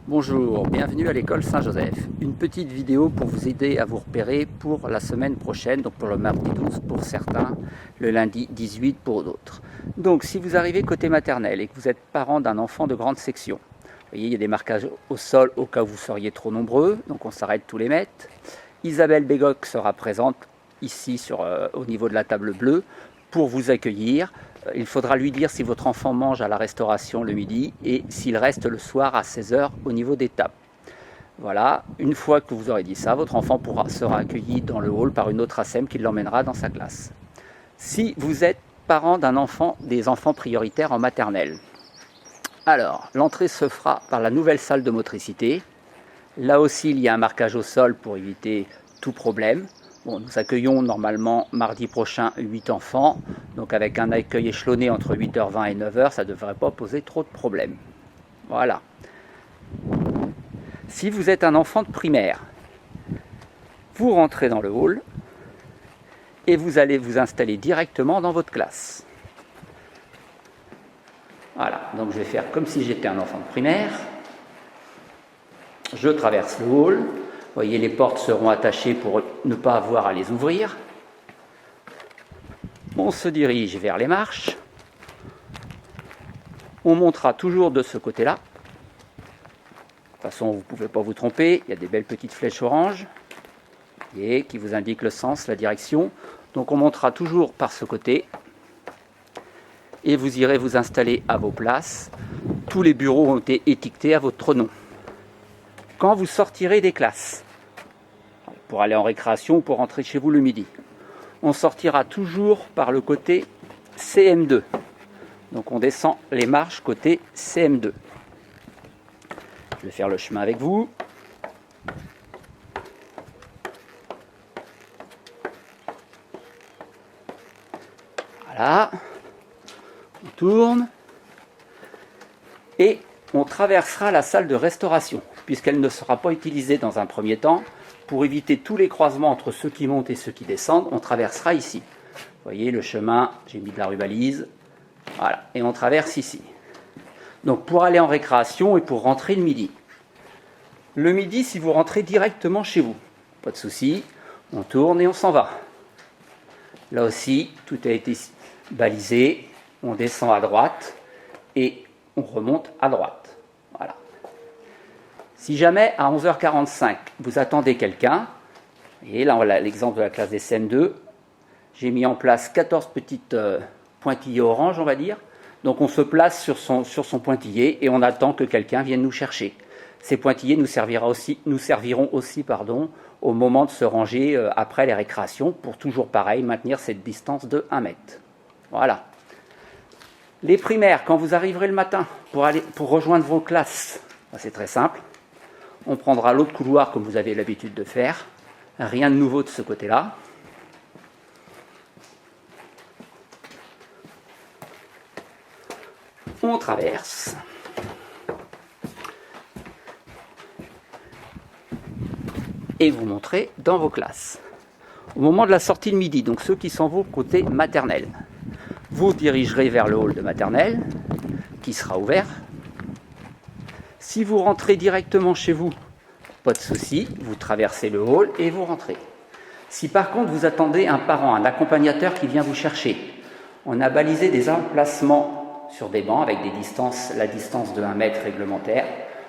Bonjour, bienvenue à l'école Saint-Joseph. Une petite vidéo pour vous aider à vous repérer pour la semaine prochaine, donc pour le mardi 12 pour certains, le lundi 18 pour d'autres. Donc si vous arrivez côté maternelle et que vous êtes parent d'un enfant de grande section, vous voyez il y a des marquages au sol au cas où vous seriez trop nombreux, donc on s'arrête tous les mètres. Isabelle Bégoc sera présente ici au niveau de la table bleue pour vous accueillir. Il faudra lui dire si votre enfant mange à la restauration le midi et s'il reste le soir à 16 h au niveau des tables. Voilà, une fois que vous aurez dit ça, votre enfant sera accueilli dans le hall par une autre ASEM qui l'emmènera dans sa classe. Si vous êtes parent des enfants prioritaires en maternelle, alors l'entrée se fera par la nouvelle salle de motricité. Là aussi, il y a un marquage au sol pour éviter tout problème. Bon, nous accueillons normalement mardi prochain 8 enfants, donc avec un accueil échelonné entre 8h20 et 9h, ça ne devrait pas poser trop de problèmes. Voilà. Si vous êtes un enfant de primaire, vous rentrez dans le hall et vous allez vous installer directement dans votre classe. Voilà, donc je vais faire comme si j'étais un enfant de primaire. Je traverse le hall. Vous voyez, les portes seront attachées pour ne pas avoir à les ouvrir. On se dirige vers les marches. On montera toujours de ce côté-là. De toute façon, vous ne pouvez pas vous tromper. Il y a des belles petites flèches oranges et qui vous indiquent le sens, la direction. Donc on montera toujours par ce côté. Et vous irez vous installer à vos places. Tous les bureaux ont été étiquetés à votre nom. Quand vous sortirez des classes, pour aller en récréation ou pour rentrer chez vous le midi, on sortira toujours par le côté CM2. Donc on descend les marches côté CM2. Je vais faire le chemin avec vous. Voilà. On tourne. Et on traversera la salle de restauration, puisqu'elle ne sera pas utilisée dans un premier temps. Pour éviter tous les croisements entre ceux qui montent et ceux qui descendent, on traversera ici. Vous voyez le chemin, j'ai mis de la rubalise. Voilà, et on traverse ici. Donc pour aller en récréation et pour rentrer le midi. Le midi, si vous rentrez directement chez vous, pas de souci, on tourne et on s'en va. Là aussi, tout a été balisé. On descend à droite et on remonte à droite. Voilà. Si jamais à 11h45 vous attendez quelqu'un, et là on a l'exemple de la classe des CM2, j'ai mis en place 14 petites pointillés orange, on va dire. Donc on se place sur son pointillé et on attend que quelqu'un vienne nous chercher. Ces pointillés nous serviront aussi au moment de se ranger après les récréations pour toujours pareil, maintenir cette distance de 1 mètre. Voilà. Les primaires, quand vous arriverez le matin pour rejoindre vos classes, c'est très simple. On prendra l'autre couloir comme vous avez l'habitude de faire. Rien de nouveau de ce côté-là. On traverse. Et vous montrez dans vos classes. Au moment de la sortie de midi, donc ceux qui s'en vont côté maternelle, vous dirigerez vers le hall de maternelle qui sera ouvert. Si vous rentrez directement chez vous, pas de souci, vous traversez le hall et vous rentrez. Si par contre vous attendez un parent, un accompagnateur qui vient vous chercher, on a balisé des emplacements sur des bancs avec la distance de 1 mètre réglementaire,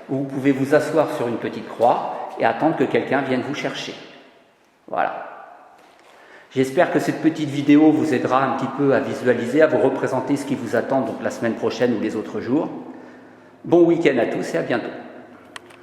où vous pouvez vous asseoir sur une petite croix et attendre que quelqu'un vienne vous chercher. Voilà. J'espère que cette petite vidéo vous aidera un petit peu à visualiser, à vous représenter ce qui vous attend donc la semaine prochaine ou les autres jours. Bon week-end à tous et à bientôt.